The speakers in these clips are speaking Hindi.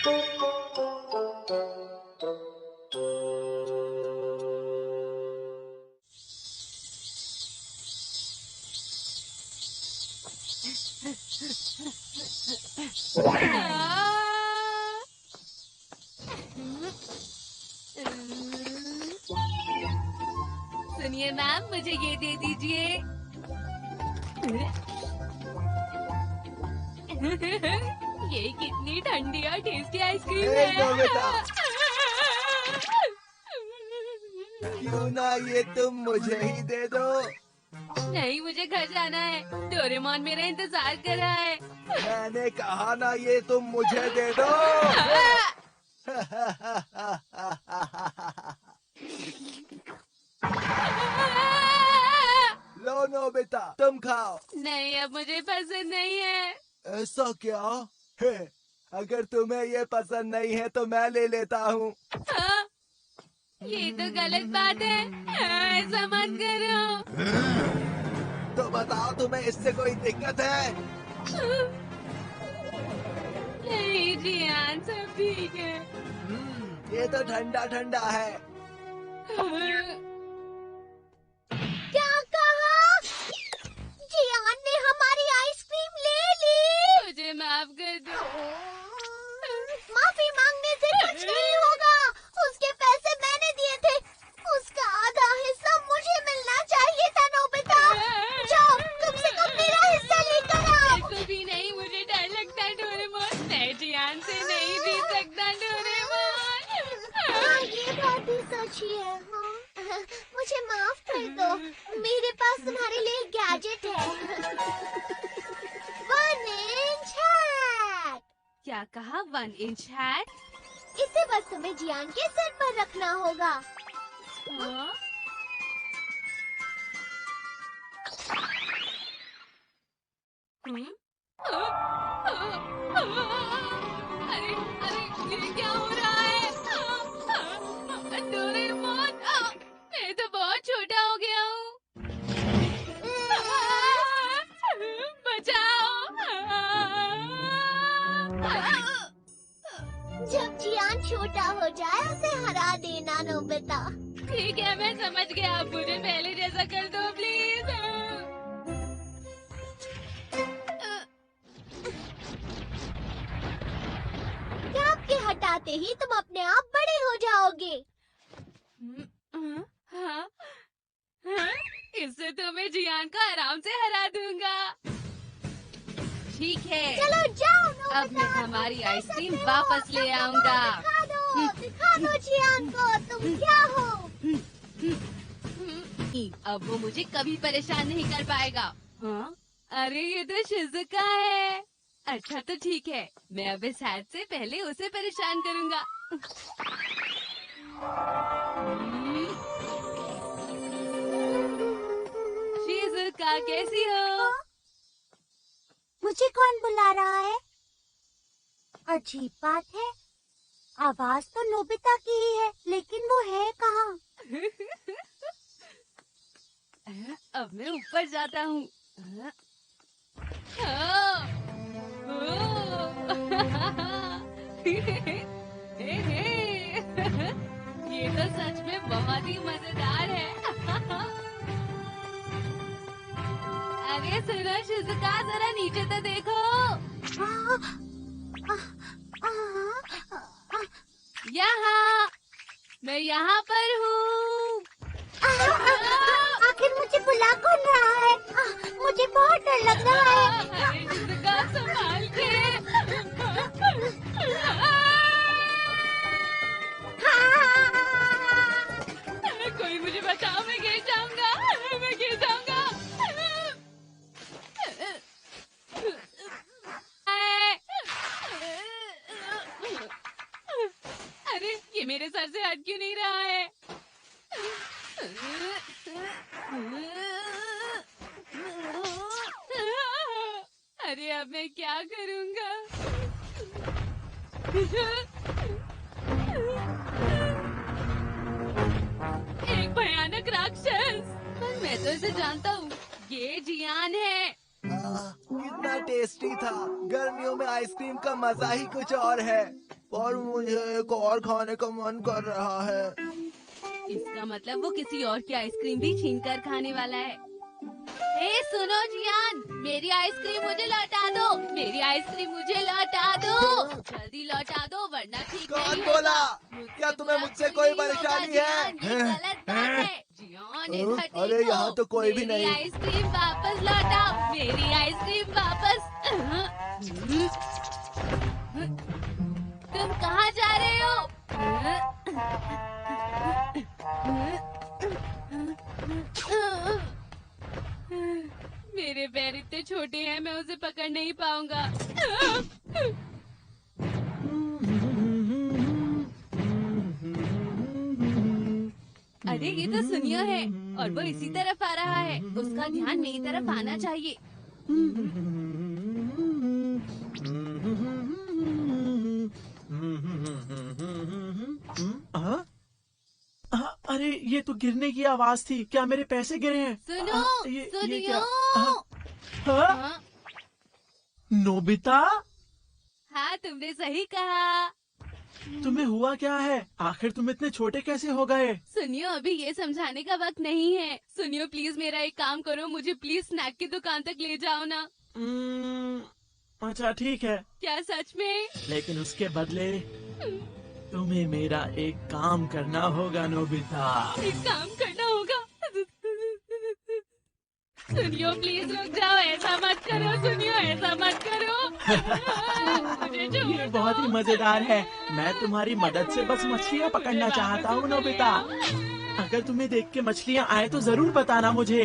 सुनिए मैम, मुझे ये दे दीजिए। ये कितनी ठंडी और टेस्टी आइसक्रीम है। नोबिता, क्यों ना ये तुम मुझे ही दे दो। नहीं, मुझे घर जाना है। डोरेमोन मेरा इंतजार कर रहा है। मैंने कहा ना ये तुम मुझे दे दो। लो नोबिता, तुम खाओ। नहीं, अब मुझे पसंद नहीं है। ऐसा क्या है? अगर तुम्हें ये पसंद नहीं है तो मैं ले लेता हूँ। हाँ, ये तो गलत बात है। ऐसा मत करो। तो बताओ, तुम्हें इससे कोई दिक्कत है? नहीं जियान, सब ठीक है। ये तो ठंडा ठंडा है। क्या कहा? जियान ने हमारी आइसक्रीम ले ली। मुझे माफ कर दो। माफी मांगने से कुछ नहीं होगा। उसके पैसे मैंने दिए थे। उसका आधा हिस्सा मुझे मिलना चाहिए था। नोबिता, जाओ, कम से कम मेरा हिस्सा लेकर आओ। बिल्कुल भी नहीं, मुझे डर लगता है डोरेमोन। मैं जियान से नहीं जीत सकता डोरेमोन। हाँ, ये बात भी सच ही है। हाँ, मुझे माफ कर दो। मेरे पास तुम्हारे लिए एक गैजेट है। 1 इंच हैट। क्या कहा? 1 इंच हैट? इसे बस तुम्हें जियान के सिर पर रखना होगा। हाँ? अरे अरे, ये क्या हो रहा है? डोरेमोन, मैं तो बहुत छोटा हो गया हूँ। बचाओ। जब जियान छोटा हो जाए उसे हरा देना। नोबिता, ठीक है, मैं समझ गया। आप मुझे पहले जैसा कर दो प्लीज। कैप के हटाते ही तुम अपने आप बड़े हो जाओगे। हाँ? हाँ? इससे तो मैं जियान को आराम से हरा दूंगा। ठीक है, चलो जाओ नोबिता, अब मैं हमारी आइसक्रीम वापस ले आऊंगा। दिखा दो जियान को तुम क्या हो। अब वो मुझे कभी परेशान नहीं कर पाएगा। हाँ? अरे ये तो शिज़ुका है। अच्छा तो ठीक है, मैं अब इस हैट से पहले उसे परेशान करूंगा। शिज़ुका, कैसी हो? मुझे कौन बुला रहा है? अजीब बात है, आवाज तो नोबिता की ही है, लेकिन वो है कहाँ? अब मैं ऊपर जाता हूँ। ये तो सच में बहुत ही मजेदार है। अरे सुनो शिज़ुका, जरा नीचे तो देखो। यहाँ, मैं यहाँ पर हूँ। आखिर मुझे बुला कौन रहा है? मुझे बहुत डर लग रहा है। अरे शिज़ुका, संभाल के। कोई मुझे बचाओ, मैं गिर जाऊंगा। मैं गिर जाऊंगा। अरे ये मेरे सर से हट क्यों नहीं रहा है? अरे अब मैं क्या करूंगा? एक भयानक राक्षस। पर मैं तो इसे जानता हूँ, ये जियान है। कितना टेस्टी था। गर्मियों में आइसक्रीम का मजा ही कुछ और है। पर मुझे एक और खाने का मन कर रहा है। इसका मतलब वो किसी और की आइसक्रीम भी छीन कर खाने वाला है। ए सुनो जियान, मेरी आइसक्रीम मुझे लौटा दो, मेरी आइसक्रीम मुझे लौटा दो, जल्दी लौटा दो वरना ठीक कौन नहीं बोला? होगा। क्या तुम्हें मुझसे कोई परेशानी है? जियान, ये गलत बात है। जियान, इधर अरे देखो। यहाँ तो कोई भी मेरी नहीं। आइसक्रीम वापस लौटाओ, मेरी आइसक्रीम वापस। तुम कहाँ जा रहे हो? मेरे पैर इतने छोटे हैं, मैं उसे पकड़ नहीं पाऊंगा। अरे ये तो सुनियो है और वो इसी तरफ आ रहा है। उसका ध्यान मेरी तरफ आना चाहिए। हाँ? अरे ये तो गिरने की आवाज थी। क्या मेरे पैसे गिरे हैं? सुनो, ये सुनियो। क्या? हाँ? हाँ, नोबिता, हाँ तुमने सही कहा। तुम्हें हुआ क्या है? आखिर तुम इतने छोटे कैसे हो गए? सुनियो, अभी ये समझाने का वक्त नहीं है। सुनियो प्लीज मेरा एक काम करो, मुझे प्लीज स्नैक की दुकान तक ले जाओ ना। अच्छा ठीक है, क्या सच में? लेकिन उसके बदले तुम्हें मेरा एक काम करना होगा नोबिता। एक काम करना होगा। सुनियो प्लीज रुक जाओ, ऐसा मत करो। सुनियो ऐसा मत करो। मुझे छोड़ ये बहुत ही मजेदार है। मैं तुम्हारी मदद से बस मछलियाँ पकड़ना चाहता हूँ नोबिता। अगर तुम्हें देख के मछलियाँ आए तो जरूर बताना मुझे।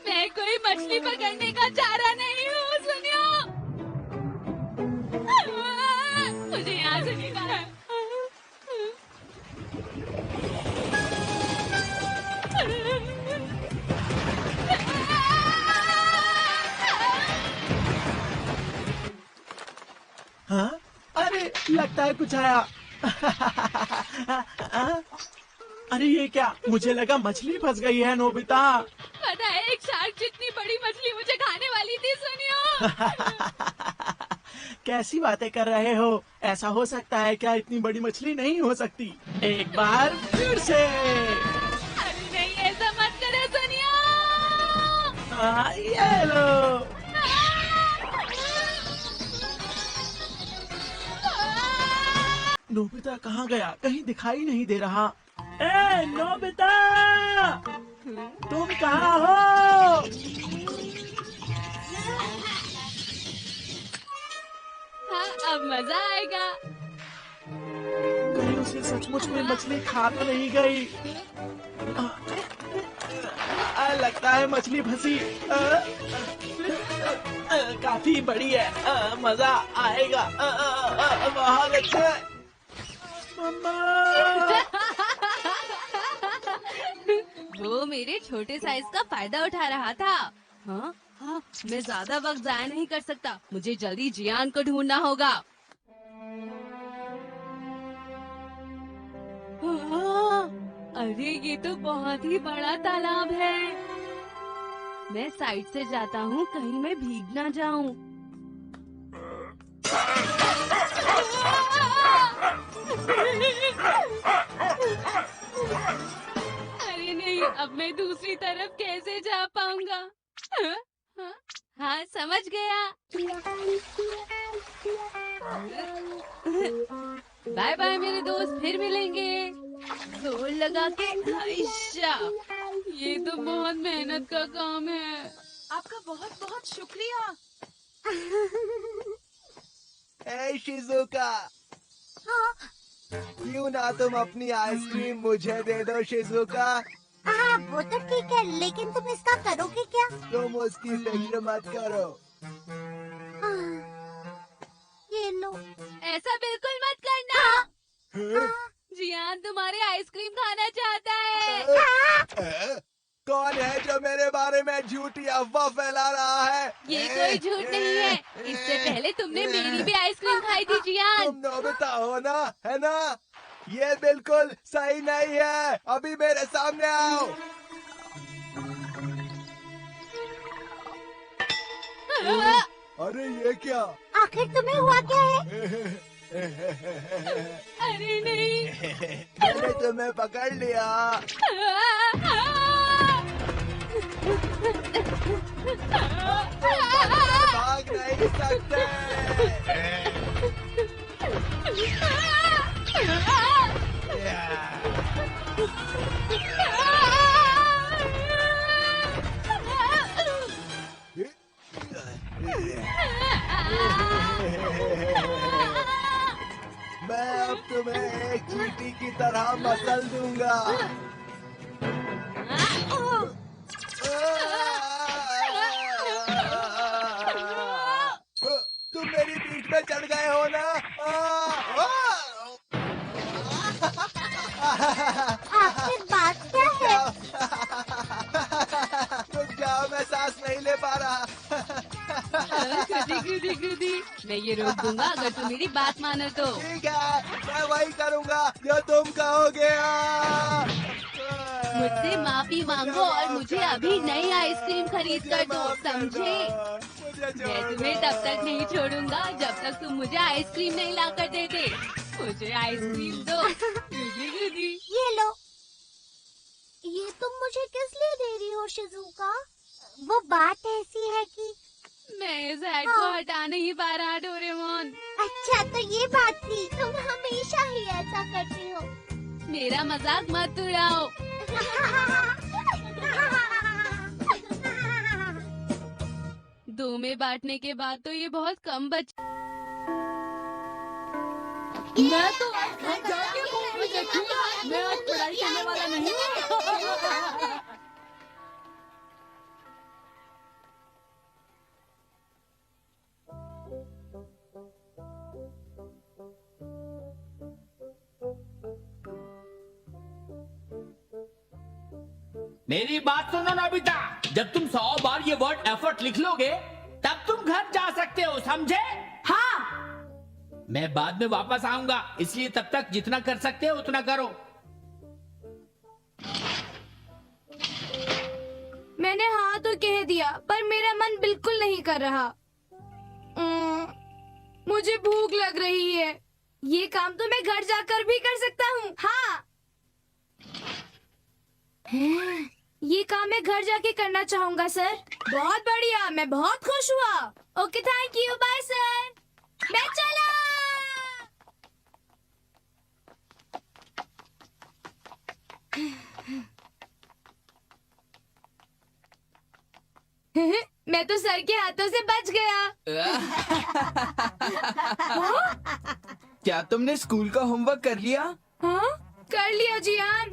मैं कोई मछली पकड़ने का चारा नहीं हूँ। सुनियो, मुझे यहाँ से निकाल। हाँ? अरे लगता है कुछ आया। अरे ये क्या? मुझे लगा मछली फंस गई है नोबिता। पता है, एक शार्क जितनी बड़ी मछली मुझे खाने वाली थी। सुनियो, कैसी बातें कर रहे हो? ऐसा हो सकता है क्या? इतनी बड़ी मछली नहीं हो सकती। एक बार फिर से। अरे नहीं, ऐसा मत करो। सुनियो, ये लो। नोबिता कहाँ गया? कहीं दिखाई नहीं दे रहा। ए नोबिता, तुम कहाँ हो? हाँ अब मजा आएगा। कहीं उसे सचमुच में मछली खा तो नहीं गई? लगता है मछली फंसी। काफी बड़ी है। मजा आएगा। बहुत अच्छा है। मम्मा। वो मेरे छोटे साइज का फायदा उठा रहा था। हाँ हाँ, मैं ज्यादा वक्त जाया नहीं कर सकता। मुझे जल्दी जियान को ढूंढना होगा। हाँ, अरे ये तो बहुत ही बड़ा तालाब है। मैं साइड से जाता हूँ, कहीं मैं भीग ना जाऊँ। अरे नहीं, अब मैं दूसरी तरफ कैसे जा पाऊंगा? हाँ, हाँ, हाँ समझ गया। बाय बाय मेरे दोस्त, फिर मिलेंगे। जोर लगा के। आयशा, ये तो बहुत मेहनत का काम है। आपका बहुत बहुत शुक्रिया। ए शिजुका, हाँ, क्यों ना तुम अपनी आइसक्रीम मुझे दे दो शिजुका। हाँ वो तो ठीक है, लेकिन तुम इसका करोगे क्या? तुम उसकी फिक्र मत करो। हाँ, ये लो। ऐसा बिल्कुल मत करना। हाँ? जियान तुम्हारे आइसक्रीम खाना चाहता है। कौन है जो मेरे बारे में झूठी अफवाह फैला रहा है? ये कोई झूठ नहीं है। इससे पहले तुमने मेरी भी आइसक्रीम खाई थी जियान। तुम नोबिता हो ना, है ना? ये बिल्कुल सही नहीं है। अभी मेरे सामने आओ। अरे ये क्या? आखिर तुम्हें हुआ क्या है? मैंने पकड़ लिया। भाग नहीं सकते। मैं अब तुम्हें एक चींटी की तरह मसल दूंगा। तुम मेरी पीठ पे चढ़ गए हो ना? आखिर बात क्या है? रुक जाओ, मैं सांस नहीं ले पा रहा। कृति, मैं ये रोक दूंगा अगर तुम मेरी बात मानो तो। ठीक है, मैं वही करूँगा जो तुम कहोगे। मुझसे माफी मांगो और मुझे अभी नई आइसक्रीम खरीद कर दो, समझे? मैं तुम्हें तब तक नहीं छोड़ूंगा जब तक तुम मुझे आइसक्रीम नहीं ला कर देते। मुझे आइसक्रीम दो। कृति। ये लो। ये तुम मुझे किस लिए दे रही हो शिजुका? वो बात ऐसी है कि मैं इस हैट को हटा नहीं पा रहा डोरेमोन। अच्छा तो ये बात थी। तुम हमेशा ही ऐसा करती हो। मेरा मजाक मत उड़ाओ। दो में बांटने के बाद तो ये बहुत कम बच। मैं तो आज घर जाके मूवी देखूंगा। मैं आज पढ़ाई करने वाला नहीं हूँ। मेरी बात सुनो नोबिता, जब तुम 100 बार ये वर्ड एफर्ट लिख लोगे तब तुम घर जा सकते हो, समझे? हाँ। मैं बाद में वापस आऊंगा, इसलिए तब तक जितना कर सकते हो उतना करो। मैंने हाँ तो कह दिया पर मेरा मन बिल्कुल नहीं कर रहा। मुझे भूख लग रही है। ये काम तो मैं घर जाकर भी कर सकता हूँ। हाँ, ये काम मैं घर जाके करना चाहूंगा सर। बहुत बढ़िया, मैं बहुत खुश हुआ। Okay thank you, bye sir. मैं चला। मैं तो सर के हाथों से बच गया। क्या तुमने स्कूल का होमवर्क कर लिया? हाँ, कर लिया जियान।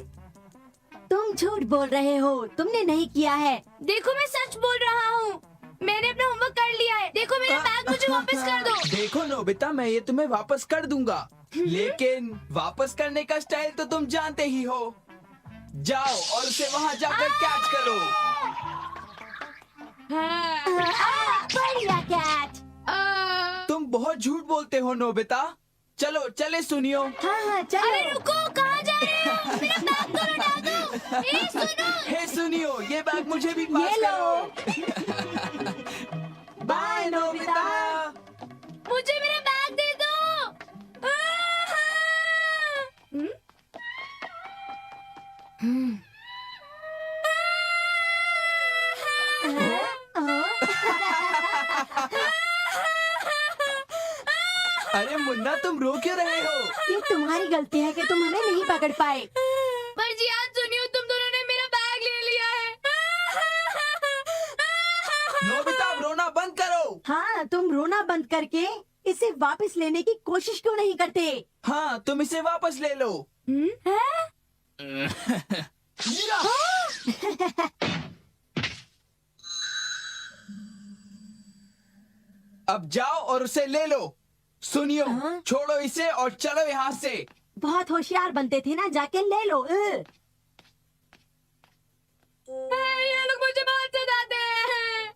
तुम झूठ बोल रहे हो, तुमने नहीं किया है। देखो मैं सच बोल रहा हूँ। मैंने अपना होमवर्क कर लिया है। देखो मेरा बैग मुझे वापस कर दो। देखो नोबिता, मैं ये तुम्हें वापस कर दूंगा, लेकिन वापस करने का स्टाइल तो तुम जानते ही हो। जाओ और उसे वहाँ जाकर कैच करो। बढ़िया कैच। तुम बहुत झूठ बोलते हो नोबिता। चलो चले सुनियो। हाँ चलो। अरे रुको, कहाँ जा रहे हो? मेरा बैग तो लौटा दो। ए सुनो। हे सुनियो, ये बैग मुझे भी पास ये लो। करो। Bye Nobita. मुझे मेरा बैग दे दो। अरे मुन्ना, तुम रो क्यों रहे हो? ये तुम्हारी गलती है कि तुम हमें नहीं पकड़ पाए। पर जियान सुनियो, तुम दोनों ने मेरा बैग ले लिया है। नोबिता, अब रोना बंद करो। हाँ, तुम रोना बंद करके इसे वापस लेने की कोशिश क्यों नहीं करते? हाँ, तुम इसे वापस ले लो। अब जाओ और उसे ले लो। सुनियो, छोड़ो इसे और चलो यहाँ से। बहुत होशियार बनते थे ना, जाके ले लो। ये लोग मुझे बहुत सताते हैं।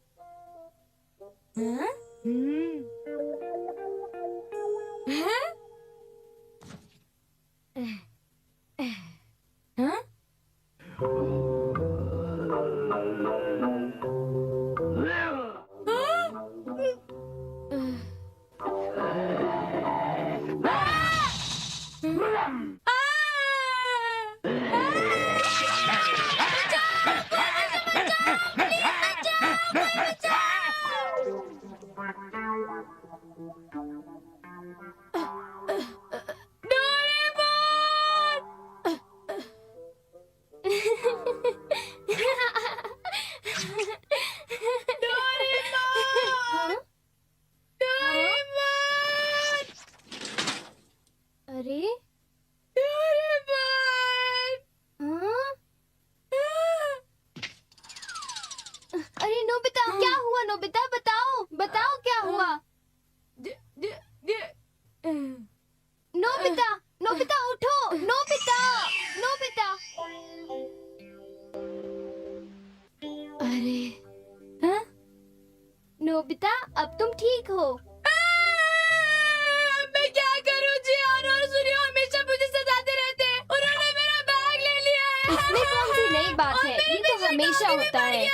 हमेशा होता है।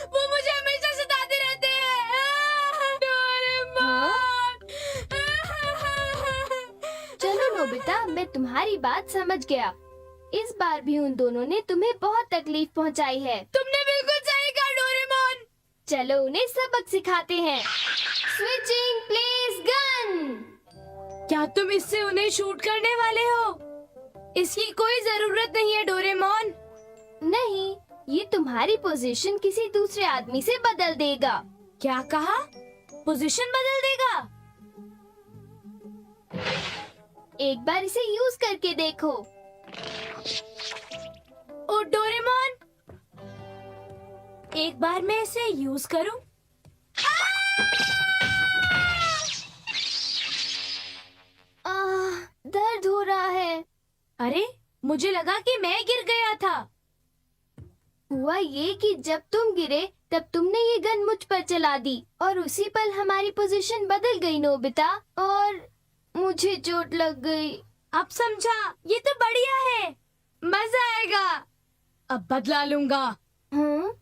वो मुझे हमेशा सताते रहते हैं। डोरेमोन। चलो नोबिता, मैं तुम्हारी बात समझ गया। इस बार भी उन दोनों ने तुम्हें बहुत तकलीफ पहुंचाई है। तुमने बिल्कुल सही कहा डोरेमोन। चलो उन्हें सबक सिखाते हैं। Switching place gun. क्या तुम इससे उन्हें शूट करने वाले हो? इसकी कोई जरूरत नहीं है डोरेमोन। नहीं, ये तुम्हारी पोजीशन किसी दूसरे आदमी से बदल देगा। क्या कहा? पोजीशन बदल देगा? एक बार इसे यूज करके देखो। ओ डोरेमोन, एक बार मैं इसे यूज करूं? दर्द हो रहा है। अरे, मुझे लगा कि मैं गिर गया था। हुआ ये कि जब तुम गिरे तब तुमने ये गन मुझ पर चला दी और उसी पल हमारी पोजीशन बदल गई नोबिता, और मुझे चोट लग गई। अब समझा, ये तो बढ़िया है। मजा आएगा। अब बदला लूंगा। हाँ?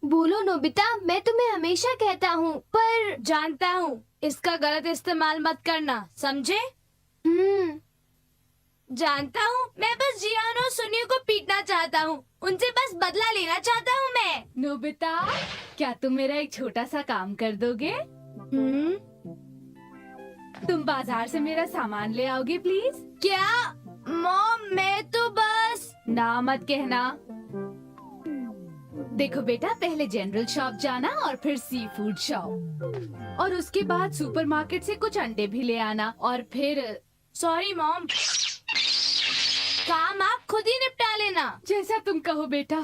बोलो नोबिता, मैं तुम्हें हमेशा कहता हूँ, पर जानता हूँ, इसका गलत इस्तेमाल मत करना, समझे? जानता हूँ, मैं बस जियान और सुनियो को पीटना चाहता हूँ। उनसे बस बदला लेना चाहता हूँ मैं। नोबिता, क्या तुम मेरा एक छोटा सा काम कर दोगे? तुम बाजार से मेरा सामान ले आओगे प्लीज? क्या? मॉम, मैं तो बस। ना मत कहना। देखो बेटा, पहले जनरल शॉप जाना और फिर सी फूड शॉप, और उसके बाद सुपरमार्केट से कुछ अंडे भी ले आना, और फिर सॉरी मॉम, काम आप खुद ही निपटा लेना। जैसा तुम कहो बेटा।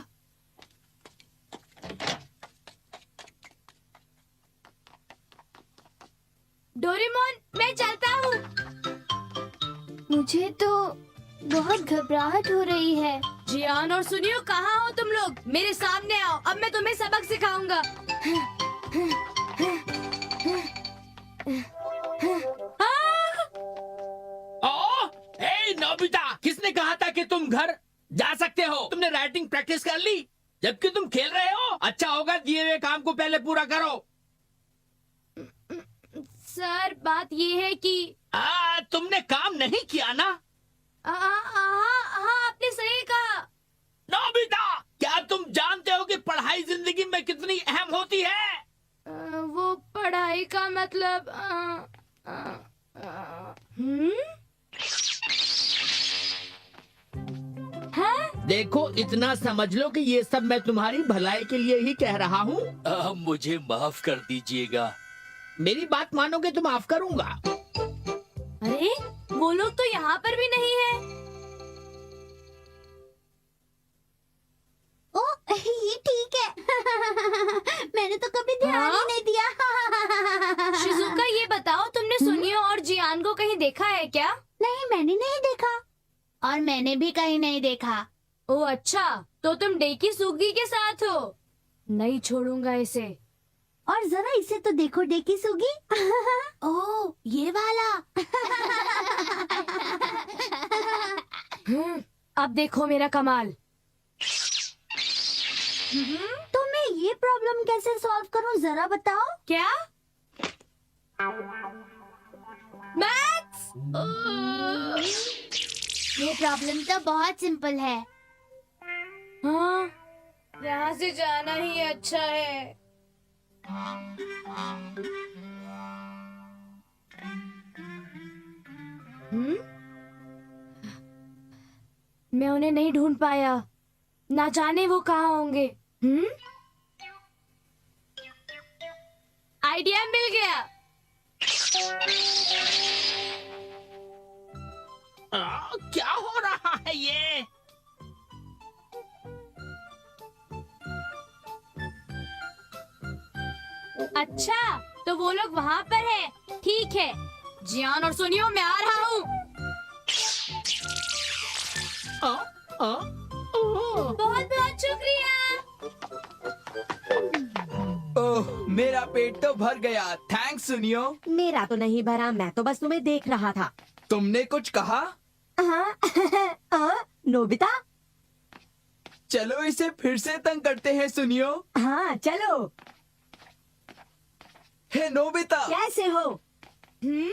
डोरेमोन, मैं चलता हूँ। मुझे तो बहुत घबराहट हो रही है। जियान और सुनियो, कहाँ हो तुम लोग? मेरे सामने आओ, अब मैं तुम्हें सबक सिखाऊंगा। ए नोबिता, किसने कहा था कि तुम घर जा सकते हो? तुमने राइटिंग प्रैक्टिस कर ली जबकि तुम खेल रहे हो? अच्छा होगा दिए हुए काम को पहले पूरा करो। सर, बात ये है कि तुमने काम नहीं किया ना? हाँ, आपने सही कहा। नोबिता, क्या तुम जानते हो कि पढ़ाई जिंदगी में कितनी अहम होती है? वो पढ़ाई का मतलब देखो, इतना समझ लो कि ये सब मैं तुम्हारी भलाई के लिए ही कह रहा हूँ। मुझे माफ कर दीजिएगा। मेरी बात मानोगे तो माफ करूँगा। अरे, वो लोग तो यहाँ पर भी नहीं है। ओ, ये ठीक है। मैंने तो कभी ध्यान ही नहीं दिया। शिजुका, ये बताओ, तुमने सुनियो और जियान को कहीं देखा है क्या? नहीं, मैंने नहीं देखा। और मैंने भी कहीं नहीं देखा। ओह अच्छा, तो तुम डेकी सुगी के साथ हो। नहीं छोड़ूंगा इसे। और जरा इसे तो देखो डेकी सुगी। ओह, ये वाला। अब देखो मेरा कमाल। तो मैं ये प्रॉब्लम कैसे सॉल्व करूं, जरा बताओ। क्या? मैथ्स? ये प्रॉब्लम तो बहुत सिंपल है। हाँ, यहाँ से जाना ही अच्छा है। मैं उन्हें नहीं ढूंढ पाया। ना जाने वो कहाँ होंगे। आइडिया मिल गया। क्या हो रहा है ये? अच्छा, तो वो लोग वहाँ पर हैं। ठीक है, जियान और सुनियो, मैं आ रहा हूँ। बहुत बहुत शुक्रिया। ओह, मेरा पेट तो भर गया। थैंक्स सुनियो। मेरा तो नहीं भरा, मैं तो बस तुम्हें देख रहा था। तुमने कुछ कहा? हाँ। नोबिता, चलो इसे फिर से तंग करते हैं सुनियो। हाँ चलो। हे नोबिता, कैसे हो? हम्म?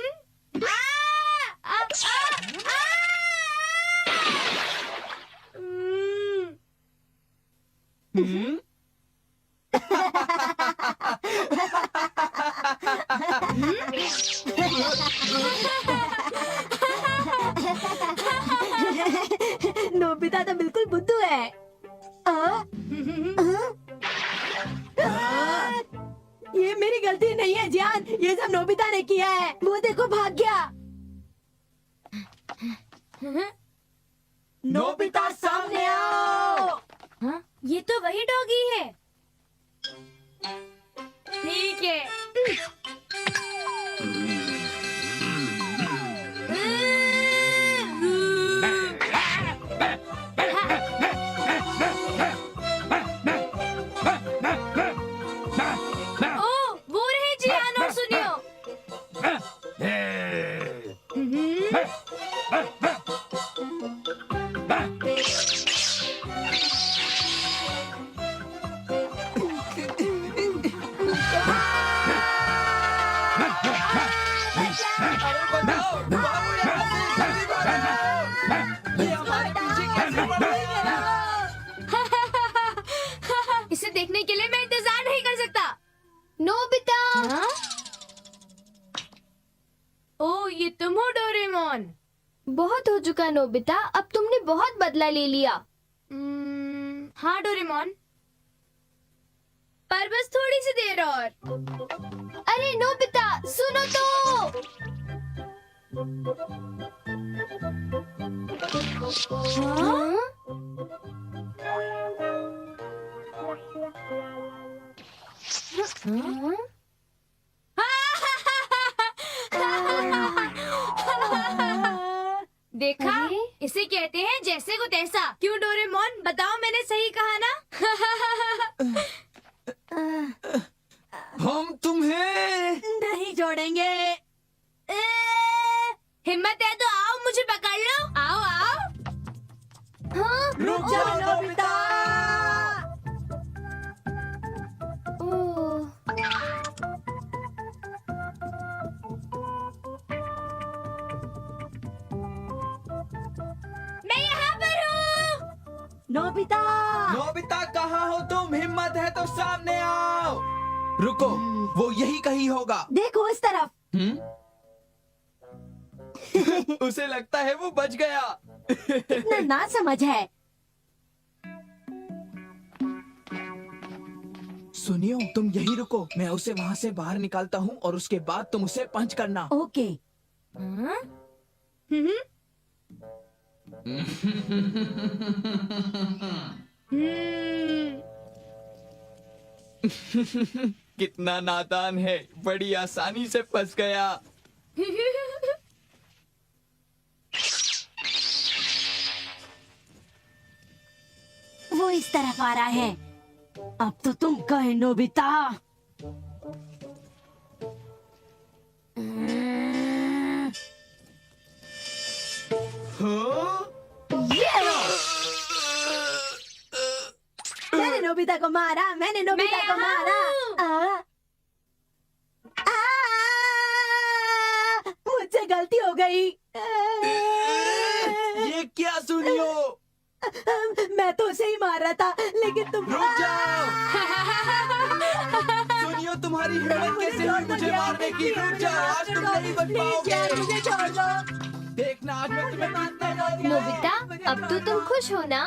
नोबिता तो बिल्कुल बुद्धू है। ये मेरी गलती नहीं है जान, ये सब नोबिता ने किया है। वो देखो भाग गया। नोबिता सामने आओ। हाँ? ये तो वही डॉगी है। ठीक है। ओ, वो रहे जियान और सुनियो। अरे बताओ, भागो यहाँ से, जल्दी भागो। ये हमारे पीछे कैसे पड़ रही है? इसे देखने के लिए मैं इंतजार नहीं कर सकता। नोबिता, हाँ? ओ, ये तुम हो डोरेमोन। बहुत हो चुका नोबिता, अब तुमने बहुत बदला ले लिया। हाँ डोरेमोन, पर बस थोड़ी सी देर और। अरे नोबिता सुनो तो। हाँ? देखा, अरे? इसे कहते हैं जैसे को तैसा। क्यों डोरेमोन, बताओ मैंने सही कहा ना? हम तुम्हें नहीं छोड़ेंगे। हिम्मत है तो आओ, मुझे पकड़ लो। आओ आओ। हाँ? रुक जाओ नोबिता। ओह, मैं यहाँ पर हूँ। नोबिता। नोबिता कहाँ हो तुम? हिम्मत है तो सामने आओ। रुको, वो यही कहीं होगा। देखो इस तरफ। उसे लगता है वो बच गया। कितना ना समझ है। सुनियो, तुम यही रुको, मैं उसे वहाँ से बाहर निकालता हूँ और उसके बाद तुम उसे पंच करना। ओके। हाँ? कितना नादान है, बड़ी आसानी से फंस गया। वो इस तरफ आ रहा है। अब तो तुम कहे नोबिता। मैंने नोबिता को मारा, मैंने नोबिता को यहाँ मारा। मुझसे गलती हो गई। ये क्या सुनियो? मैं तो उसे ही मार रहा था, लेकिन तुम रुक जाओ। सुनियो, तुम्हारी हिम्मत कैसे हुई मुझे मारने की? रुक जाओ, आज तुम नहीं बच पाओगे। मुझे छोड़ दो। देखना आज मैं तुम्हें कितना मारूंगा। नोबिता, अब तो तुम खुश हो ना?